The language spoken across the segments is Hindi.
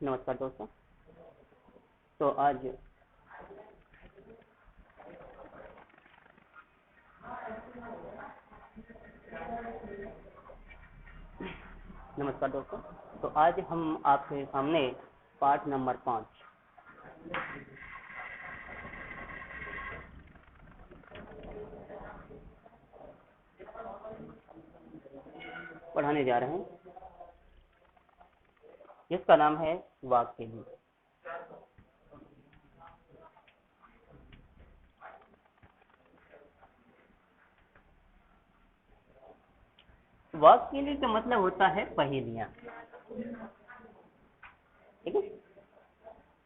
नमस्कार दोस्तों। तो आज नमस्कार दोस्तों। तो आज हम आपके सामने पाठ नंबर 5 पढ़ाने जा रहे हैं, जिसका नाम है वाक्य। वाक्य का मतलब होता है पहेलियां। ठीक है,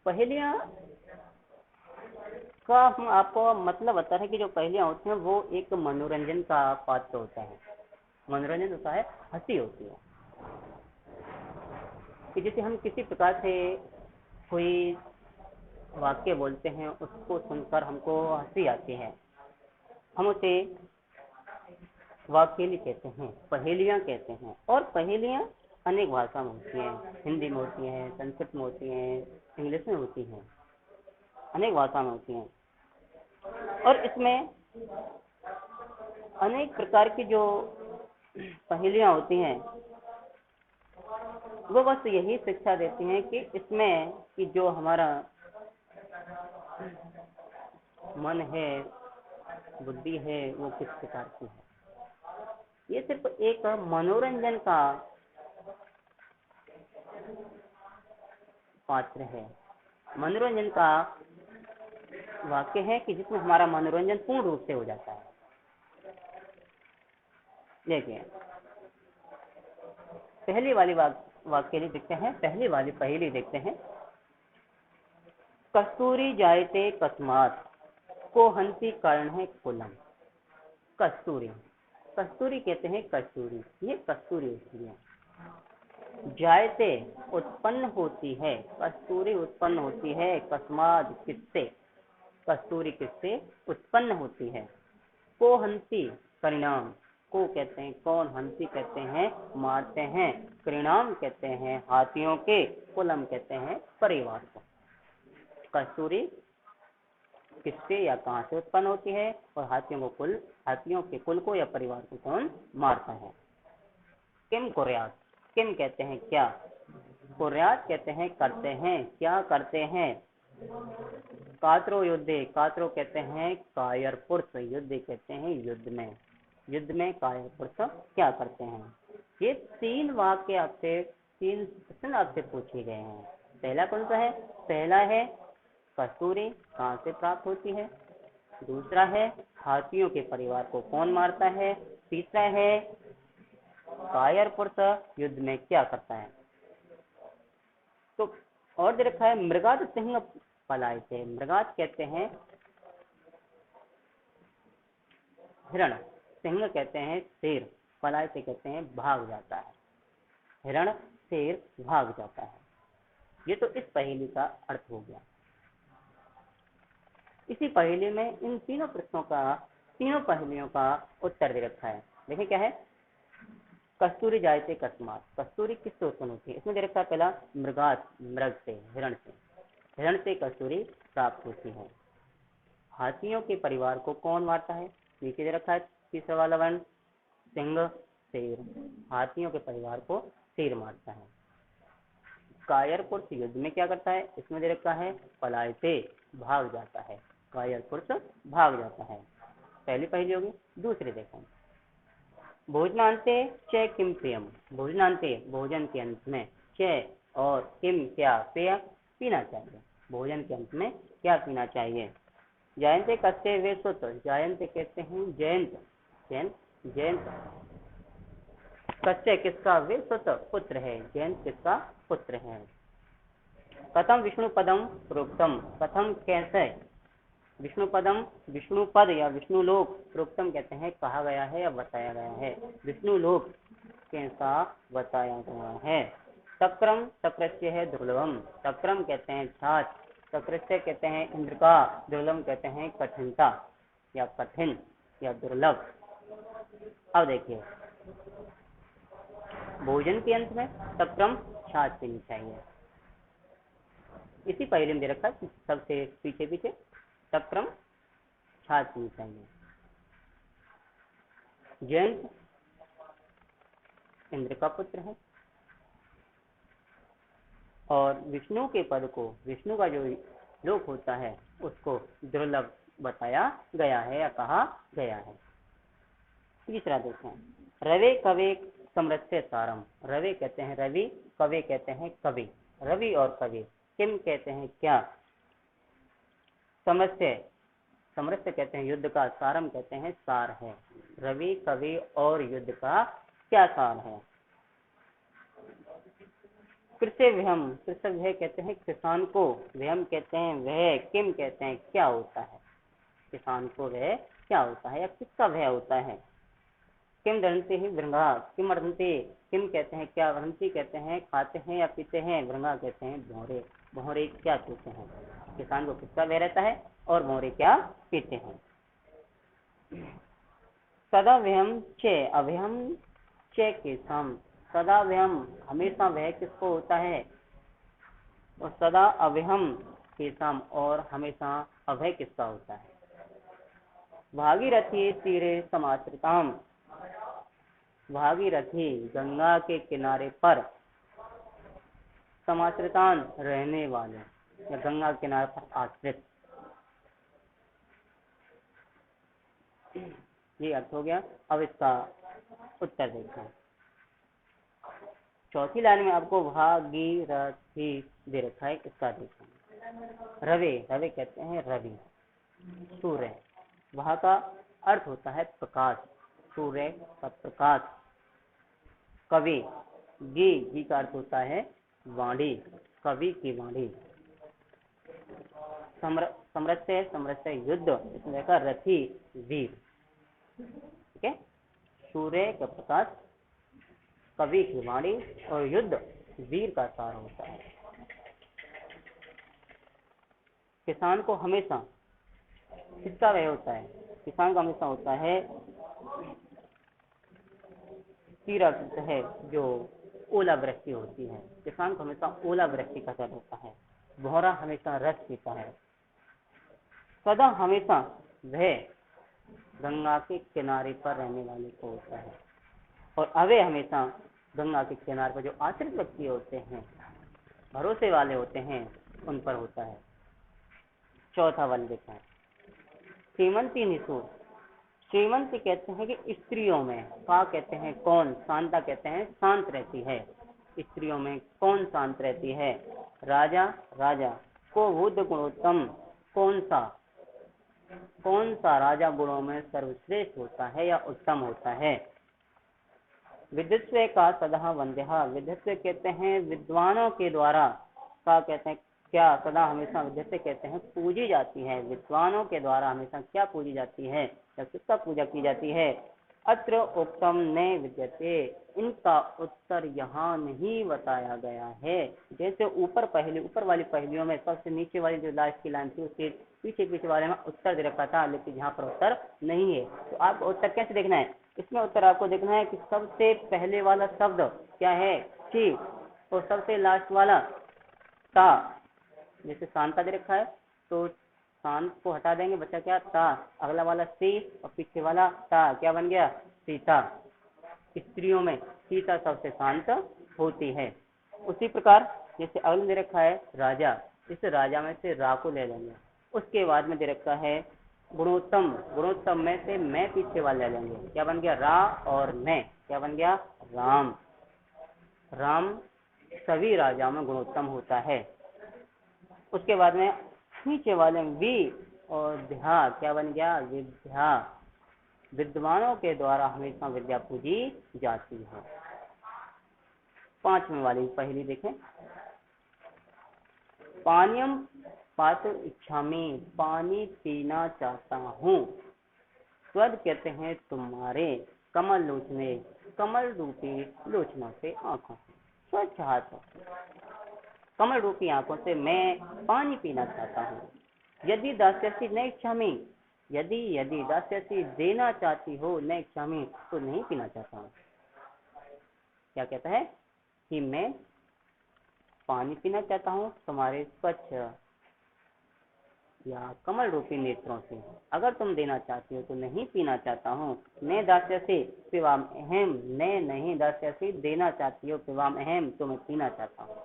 पहेलियां का हम आपको मतलब बता रहे हैं कि जो पहेलियां होती हैं वो एक मनोरंजन का पात्र होता है। मनोरंजन होता है, हंसी होती है कि जैसे हम किसी प्रकार से कोई वाक्य बोलते हैं, उसको सुनकर हमको हंसी आती है, हम उसे वाक्यली कहते हैं, पहेलियां कहते हैं। और पहेलियां अनेक भाषा में होती हैं, हिंदी में होती हैं, संस्कृत में होती हैं, इंग्लिश में होती हैं, अनेक भाषा में होती हैं। और इसमें अनेक प्रकार की जो पहेलियां होती हैं वो बस यही शिक्षा देती हैं कि इसमें कि जो हमारा मन है, बुद्धि है, वो किस प्रकार की है। ये सिर्फ एक मनोरंजन का पात्र है, मनोरंजन का वाक्य है कि जिसमें हमारा मनोरंजन पूर्ण रूप से हो जाता है। देखिए, पहली वाली वाक्य देखते हैं, पहली वाली पहेली देखते हैं। कस्तूरी जायते कस्मात को हंसी कारण है कुलम। कस्तूरी, कस्तूरी कहते हैं कस्तूरी, ये कस्तूरी होती है। जायते उत्पन्न होती है, कस्तूरी उत्पन्न होती है, कस्मात किससे, कस्तूरी किससे उत्पन्न होती है। को हंसी परिणाम, को कहते हैं कौन, हंसी कहते हैं मारते हैं, परिणाम कहते हैं हाथियों के, कुलम कहते हैं परिवार को। कस्तूरी किससे या कहाँ से उत्पन्न होती है, और हाथियों के कुल को या परिवार को कौन मारता है। किम कुर्यात, किम कहते हैं क्या, कुर्यात कहते हैं करते हैं, क्या करते हैं। कातरो युद्धे, कातरो कहते हैं कायर पुरुष, युद्ध कहते हैं युद्ध में कायर पुरुष क्या करते हैं। ये तीन वाक्य आपसे, तीन प्रश्न आपसे पूछे गए हैं। पहला कौन सा है, पहला है कस्तूरी कहाँ से प्राप्त होती है, दूसरा है हाथियों के परिवार को कौन मारता है, तीसरा है कायर पुरुष युद्ध में क्या करता है। तो और दे रखा है मृगात सिंह पलाय से, मृगात कहते हैं हिरण, सिंह कहते हैं शेर, पलाय से कहते हैं भाग जाता है, हिरण शेर भाग जाता है। ये तो इस पहेली का अर्थ हो गया। इसी पहेली में इन तीनों प्रश्नों का, तीनों पहेलियों का उत्तर दे रखा है। देखिए क्या है, कस्तूरी जायते कस्मात, कस्तूरी किससे उत्पन्न होती है, इसमें दे रखा है पहला मृगात, मृग से, हिरण से, हिरण से कस्तूरी प्राप्त होती है। हाथियों के परिवार को कौन मारता है, नीचे दे रखा है तीसरा वाला वर्ण सिंह शेर, हाथियों के परिवार को शेर मारता है। कायर पुरुष युद्ध में क्या करता है, इसमें दे रखा है पलायते भाग जाता है, कायर पुरुष भाग जाता है। पहली पहेली होगी। दूसरी देखो, भोजनांते च किम पेयम, भोजनांते भोजन के अंत में, च और किम क्या, पेय पीना चाहिए, भोजन के अंत में क्या पीना चाहिए। जयंते कस्ते वे सुत, जयंत कहते हैं जयंत, जयंत जयंत कच्चे किसका, वे सुत पुत्र है, जयंत किसका पुत्र है। कथम विष्णु पदम प्रोक्तम, कथम कैसे, विष्णु पदम विष्णु पद या विष्णु लोक, प्रोक्तम कहते हैं कहा गया है या बताया गया है, विष्णु लोक कैसा बताया गया है। तक्रम, तक्रस्य है दुर्लभम, तक्रम कहते हैं छाछ, तक्रस्य कहते हैं इंद्र का, दुर्लभम कहते हैं कठिनता या कठिन या दुर्लभ। अब देखिए, भोजन के अंत में तक्रम छाछ पीनी चाहिए, इसी पहले में दे रखा है, सबसे पीछे पीछे तक्रम छात्र चाहिए। जयंत इंद्र का पुत्र है और विष्णु के पद को, विष्णु का जो लोक होता है उसको दुर्लभ बताया गया है या कहा गया है। तीसरा देखें, रवे कवे समृत्य सारम। रवे कहते हैं रवि, कवे कहते हैं कवि। रवि और कवि किम कहते हैं क्या, समृत्य, समृत्य कहते हैं युद्ध का, सारम कहते हैं सार है। रवि कवि और युद्ध का क्या सार है। कृषि व्यम, कृषि व्यय कहते हैं किसान को, व्यम कहते हैं वह, किम कहते हैं क्या होता है, किसान को वह क्या होता है या किसका वह होता है। किम दंती ही भृंगा, किम अर्धंती, किम कहते हैं क्या, वृंती कहते हैं खाते हैं या पीते हैं, भृंगा कहते हैं भौरे, भौरे क्या पीते हैं, किसान को किसका वह रहता है और भौरे क्या पीते हैं। सदा व्यम चे अव्यम चे किसम, सदा व्यम हमेशा वह किसको होता है, और सदा अव्यम किसम और हमेशा अभय किसका होता है। भागीरथी तीरे समाश्रिताम, भागीरथी गंगा के किनारे पर, समाश्रितान रहने वाले या गंगा के किनारे पर आश्रित, ये अर्थ हो गया। अब इसका उत्तर देखें। चौथी लाइन में आपको भागीरथी दे रखा है, इसका देखें। रवि, रवि कहते हैं रवि, सूर्य, वहां का अर्थ होता है प्रकाश, सूर्य का प्रकाश। कवि, गी का अर्थ होता है वाणी, कवि की वाणी। समृत्य, समृत्य युद्ध, इसमें देखा रथी वीर, ठीक है। सूर्य का प्रकाश, कवि की वाणी और युद्ध वीर का सार होता है। किसान को हमेशा किसका वह होता है, किसान का हमेशा होता है तीराकृत है जो ओलावृष्टि होती है, किसान को हमेशा ओलावृष्टि का डर होता है। भौरा हमेशा रस पीता है। सदा हमेशा वह गंगा के किनारे पर रहने वाले को होता है, और अवे हमेशा गंगा के किनारे पर जो आश्रित व्यक्ति होते हैं, भरोसे वाले होते हैं, उन पर होता है। चौथा वन देखा है, श्रीमंती निशु, श्रीमंती कहते हैं कि स्त्रियों में, का कहते हैं कौन, शांता कहते हैं शांत रहती है, स्त्रियों में कौन शांत रहती है। राजा, राजा को बुद्ध गुणोत्तम, कौन सा राजा गुणों में सर्वश्रेष्ठ होता है या उत्तम होता है। विद्वत्स्व का सदा वंद्य, विद्वत्स्व कहते हैं विद्वानों के द्वारा, का कहते हैं क्या, सदा हमेशा विद्वत्स्व कहते हैं पूजी जाती है, विद्वानों के द्वारा हमेशा क्या पूजी जाती है या किसका पूजा की जाती है। अत्र उक्तम न विद्यते, इनका उत्तर यहाँ नहीं बताया गया है। जैसे ऊपर वाली पहलियों में सबसे नीचे वाली जो लास्ट की लाइन थी उसके पीछे वाले में उत्तर दे रखा था, लेकिन यहाँ पर उत्तर नहीं है। तो आपको उत्तर कैसे देखना है, इसमें उत्तर आपको देखना है कि सबसे पहले वाला शब्द क्या है कि, और सबसे लास्ट वाला ता, जैसे शांता दे रखा है तो शांत को हटा देंगे, बच्चा क्या ता, अगला वाला सी और पीछे वाला ता, क्या बन गया सीता। स्त्रियों में सीता सबसे शांत होती है। उसी प्रकार जैसे अगले दे रखा है राजा, इस राजा में से रा को ले लेंगे, उसके बाद में दे रखा है गुणोत्तम, गुणोत्तम में से मैं पीछे वाला ले लेंगे, क्या बन गया रा और मैं, क्या बन गया राम। राम सभी राजाओं में गुणोत्तम होता है। उसके बाद में नीचे वाले वी और ध्या, क्या बन गया विद्या, विद्वानों के द्वारा हमेशा विद्या पूजी जाती है। पांचवें वाली पहली देखें, पानियम पात्र इच्छामी, पानी पीना चाहता हूँ। स्वर्ग कहते हैं तुम्हारे कमल लोचने, कमल रूपी लोचना से आंखों से, स्वच्छ हाथ कमल रूपी आंखों से मैं पानी पीना चाहता हूँ। यदि दास्यसी न इच्छामी, यदि दास्यसी देना चाहती हो न इच्छामी, तो नहीं पीना चाहता हूँ। क्या कहता है कि मैं पानी पीना चाहता हूँ तुम्हारे स्वच्छ या कमल रूपी नेत्रों से। अगर तुम देना चाहती हो तो नहीं पीना चाहता हूँ। ने दास्यसि पिबाम अहम, ने नहीं दास्यसि देना चाहती हो, पिबाम अहम तो मैं पीना चाहता हूँ।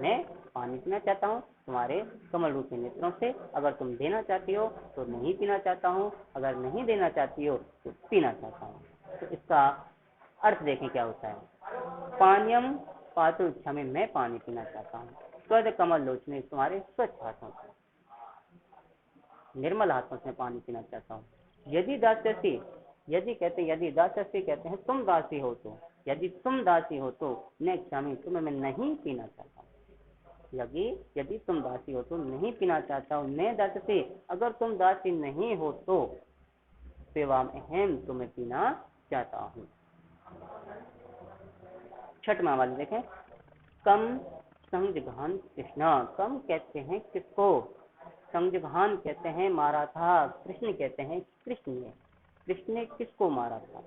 मैं पानी पीना चाहता हूँ तुम्हारे कमल रूपी नेत्रों से। अगर तुम देना चाहती हो तो नहीं पीना चाहता हूँ, अगर नहीं देना चाहती हो तो पीना चाहता हूँ। तो इसका अर्थ देखें क्या होता है। पानियम पातु इच्छा में, मैं पानी पीना चाहता हूँ। स्वर्द कमल लोचने, तुम्हारे स्वच्छ हाथों से, निर्मल हाथों से पानी पीना चाहता हूँ। यदि दास्यसि, यदि कहते हैं, यदि दास्यसि कहते हैं तुम दासी हो तो, यदि तुम दासी हो तो न इच्छामि, तुम्हें मैं नहीं पीना चाहता हूँ। यदि तुम दासी हो तो नहीं पीना चाहता हूँ। न दास्यसि, अगर तुम दासी नहीं हो तो पिबाम अहम, तो मैं पीना चाहता हूँ। छठवां वाले देखें। कम संजघान कृष्णा, कम कहते हैं किसको, संजघान कहते हैं मारा था, कृष्ण कहते हैं कृष्ण ने किसको मारा था।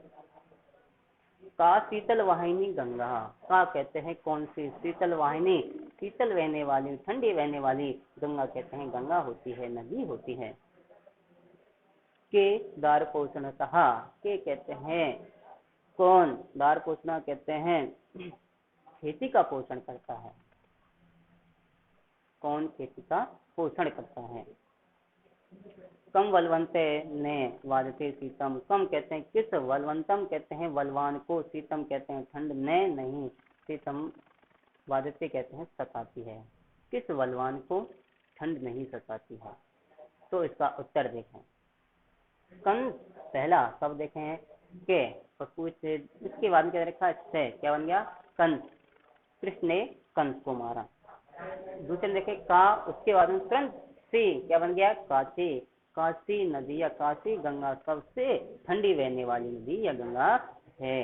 का शीतल वाहिनी गंगा, का कहते हैं कौन सी, शीतल वाहिनी शीतल बहने वाली, ठंडी बहने वाली गंगा कहते हैं गंगा होती है, नदी होती है। के दार पोषण कहा, के कहते हैं कौन, दार पोषण कहते हैं खेती का पोषण करता है, कौन खेती का पोषण करता है। कम बलवंते ने वादते शीतम, कम कहते हैं किस, बलवंतम कहते हैं बलवान को, शीतम कहते हैं ठंड, ने नहीं, शीतम वादते कहते हैं सताती है, किस बलवान को ठंड नहीं सताती है। तो इसका उत्तर देखें। कंस पहला सब देखे हैं के, इसके बाद में क्या रखा है, क्या बन गया कंस, कृष्ण ने कंस को मारा। दूसरे देखे का, उसके बाद में तुरंत सी, क्या बन गया काशी, काशी नदी या काशी गंगा सबसे ठंडी बहने वाली नदी या गंगा है।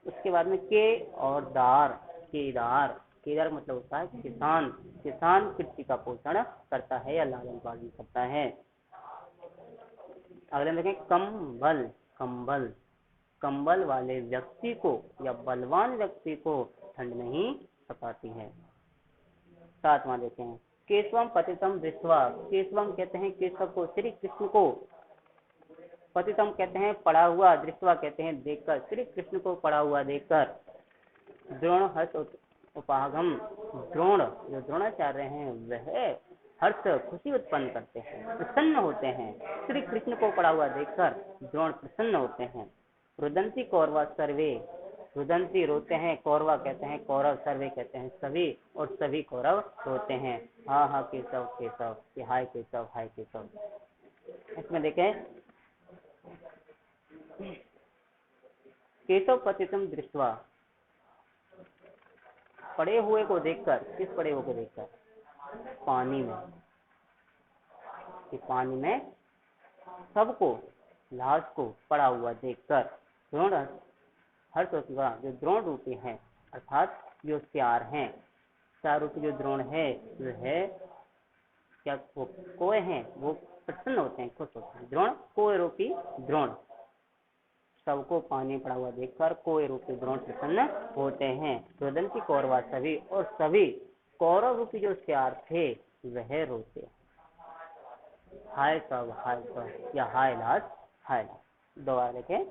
उसके बाद में के और दार, केदार, केदार मतलब होता है किसान, किसान कृषि का पोषण करता है या लालन पालन करता है। अगले में देखें कंबल, कंबल, कंबल वाले व्यक्ति को या बलवान व्यक्ति को ठंड नहीं सताती है। सातवां देखें केशवम पतितम दृष्ट्वा, केशवम कहते हैं केशव को, श्री कृष्ण को, पतितम कहते हैं पड़ा हुआ, दृष्ट्वा कहते हैं देखकर, श्री कृष्ण को पड़ा हुआ देखकर, द्रोण हर्ष उपागम, द्रोण जो द्रोणाचार्य हैं वह हर्ष खुशी उत्पन्न करते हैं, प्रसन्न होते हैं। श्री कृष्ण को पड़ा हुआ देखकर द्रोण प्रसन्न होते हैं। रुदंती कौरवा सर्वे, रुदंती रोते हैं, कौरवा कहते हैं कौरव, सर्वे कहते हैं सभी, और सभी कौरव रोते हैं। हाँ हाँ केशव केशव, कि हाय केशव हाय केशव। इसमें देखें केशव पतितम दृष्ट्वा, पड़े हुए को देखकर, किस पड़े हुए को देखकर, पानी में, कि पानी में सबको, लाश को पड़ा हुआ देखकर द्रोण हर्ष होगा, जो द्रोण रूपी है, अर्थात जो चार हैं, चार रूपी जो द्रोण है वह क्या वो कोय हैं, वो प्रसन्न होते हैं, खुश होते हैं। द्रोण कोय रूपी द्रोण, सबको पानी पड़ा हुआ देखकर कोय रूपी द्रोण प्रसन्न होते हैं। रुदंती कौरवा सभी, और सभी कौरव रूपी जो चार थे वह रोते, हाय सब या हाय लाज, हाय लाज। दोबारा देखें,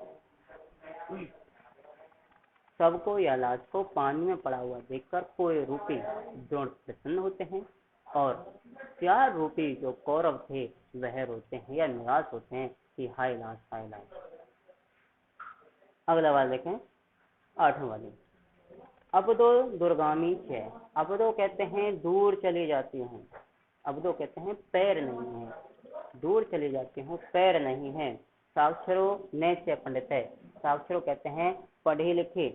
सबको या लाज को पानी में पड़ा हुआ देखकर कोई रूपी द्रोण प्रसन्न होते हैं, और चार रूपी जो कौरव थे वह रोते हैं या निराश होते हैं कि हाय लाज हाय लाज। अगला वाला देखें, आठवां वाले। अब दो दुर्गामी है, अब दो कहते हैं दूर चली जाती हूँ, अब दो कहते हैं पैर नहीं है, दूर चली जाती हूँ पैर नहीं है। साक्षरो ने च पंडित है, साक्षरो कहते हैं पढ़े लिखे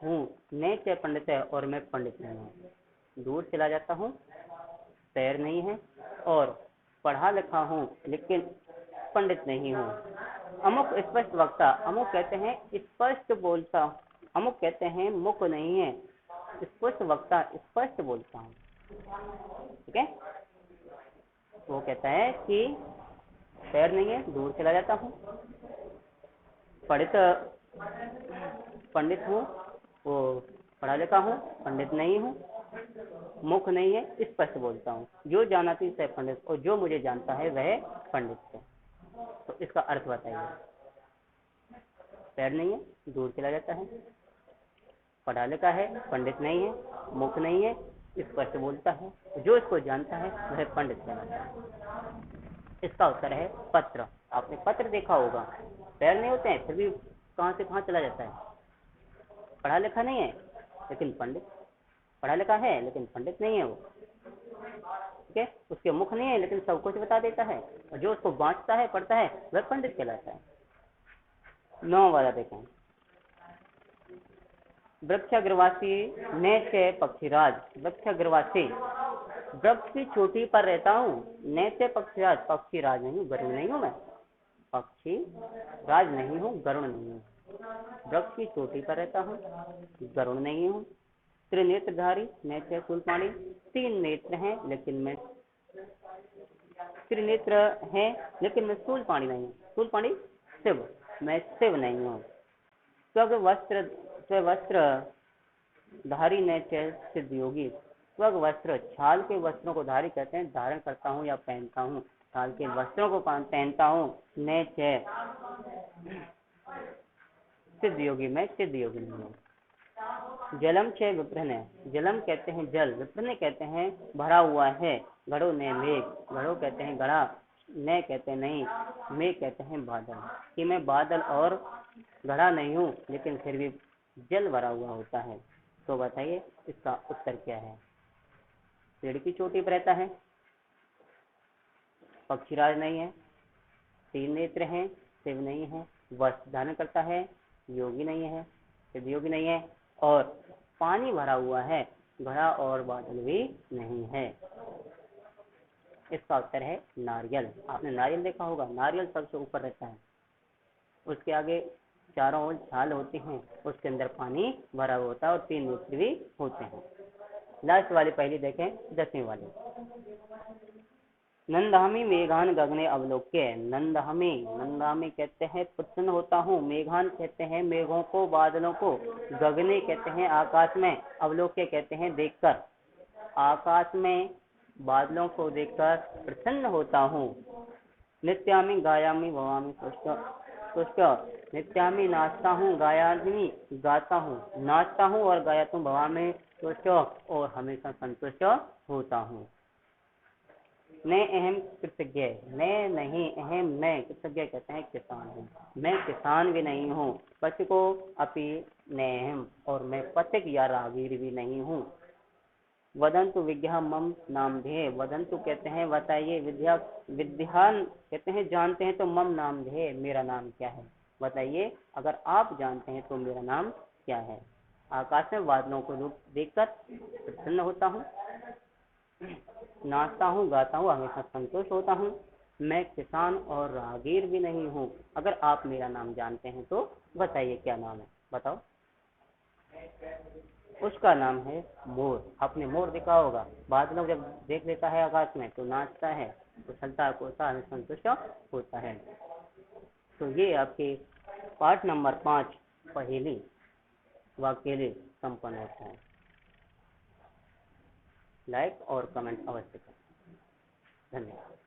हूँ, ने च पंडित है और मैं पंडित नहीं हूँ। दूर चला जाता हूँ, पैर नहीं है, और पढ़ा लिखा हूँ लेकिन पंडित नहीं हूँ। अमुक स्पष्ट वक्ता, अमुक कहते हैं स्पष्ट बोलता, अमुक कहते हैं मुख नहीं है, स्पष्ट वक्ता स्पष्ट बोलता हूँ। ठीक है, वो कहता है कि पैर नहीं है, दूर चला जाता हूँ, पंडित हूँ, वो पढ़ा लिखा हूँ, पंडित नहीं हूँ, मुख नहीं है, स्पष्ट बोलता हूँ। जो जानाति से पंडित, और जो मुझे जानता है वह पंडित है। तो इसका अर्थ बताइए। पैर नहीं है, दूर चला जाता है, पढ़ा लिखा है, पंडित नहीं है, मुख नहीं है, स्पष्ट बोलता है, जो इसको जानता है वह पंडित कहलाता है। इसका उत्तर है पत्र। आपने पत्र देखा होगा, पैर नहीं होते हैं फिर भी कहाँ से कहाँ चला जाता है। पढ़ा लिखा नहीं है लेकिन पंडित, पढ़ा लिखा है लेकिन पंडित नहीं है वो, ठीक है। उसके मुख नहीं है लेकिन सब कुछ बता देता है, और जो उसको बांटता है, पढ़ता है, वह पंडित कहलाता है। 9 वाला देखें। वृक्षाग्रवासी ने चे पक्षीराज। वृक्षाग्रवासी, वृक्ष की चोटी पर रहता हूँ। ने चे पक्षीराज, पक्षीराज नहीं हूँ, गरुड़ नहीं हूँ मैं, पक्षी राज नहीं हूँ, गरुड़ नहीं हूँ। वृक्ष की चोटी पर रहता हूँ, गरुड़ नहीं हूँ। त्रिनेत्रधारी, ने चे शूलपाणी, 3 नेत्र हैं लेकिन मैं त्रिनेत्र है लेकिन मैं शूलपाणी नहीं हूँ। शूलपाणी शिव, मैं शिव नहीं हूँ। स्ववस्त्र धारी ने सिद्ध योगी। स्वग वस्त्र, छाल के वस्त्रों को धारी कहते हैं, धारण करता हूँ या पहनता हूँ, छाल के वस्त्रों को पहनता हूँ। ने सिद्ध योगी, मैं सिद्ध योगी नहीं हूँ। जलम छे विप्रने, जलम कहते हैं जल, विप्रने कहते हैं भरा हुआ है। घड़ो ने मेघ, घड़ो कहते हैं घड़ा, ने कहते हैं नहीं, मेघ कहते हैं बादल। कि मैं बादल और घड़ा नहीं हूँ लेकिन फिर भी जल भरा हुआ होता है। तो बताइए इसका उत्तर क्या है। पेड़ की चोटी पर रहता है, पक्षीराज नहीं है, 3 नेत्र हैं, शिव नहीं है, वस्त्र धारण करता है, योगी नहीं है, सिद्ध योगी नहीं है, और पानी भरा हुआ है, घड़ा और बादल भी नहीं है। इसका उत्तर है नारियल। आपने नारियल देखा होगा, नारियल सबसे ऊपर रहता है, उसके आगे चारों ओर छाल होती हैं, उसके अंदर पानी भरा हुआ होता है और 3 नेत्र भी होते हैं। लास्ट वाली पहली देखें, 10वीं वाली। नंदहमी मेघान गगने अवलोक्य। नंदहमी, नंदहमी कहते हैं प्रसन्न होता हूँ, मेघान कहते हैं मेघों को, बादलों को, गगने कहते हैं आकाश में, अवलोक्य कहते हैं देखकर। आकाश में बादलों को देखकर प्रसन्न होता हूँ। नित्यामी गायामी भवामी तुष्ट, नित्यामी नाचता हूँ, गायामी गाता हूँ, नाचता हूँ और गाया हूँ, भवामी तुष्ट, और हमेशा संतुष्ट होता हूँ। ने अहम कृतज्ञ, ने नहीं, अहम मैं, कृतज्ञ कहते हैं किसान हूँ, मैं किसान भी नहीं हूँ। पथ को अपि ने अहम, और मैं पथिक या राहगीर भी नहीं हूँ। वदंतु विज्ञा मम नाम ध्येय, वदंतु कहते हैं बताइए, विद्या विद्यान कहते हैं जानते हैं, तो मम नाम ध्येय, मेरा नाम क्या है बताइए। अगर आप जानते हैं तो मेरा नाम क्या है। आकाश में बादलों को देखकर प्रसन्न होता हूँ, नाचता हूँ, गाता हूँ, हमेशा संतुष्ट होता हूँ। मैं किसान और राहगीर भी नहीं हूँ। अगर आप मेरा नाम जानते हैं तो बताइए क्या नाम है, बताओ। उसका नाम है मोर। आपने मोर देखा होगा, बादलों जब देख लेता है आकाश में तो नाचता है, उछलता कूदता है, संतुष्ट होता है। तो ये आपके पाठ नंबर 5 पहेली वाक्य संपन्न होता है। लाइक और कमेंट अवश्य करें। धन्यवाद।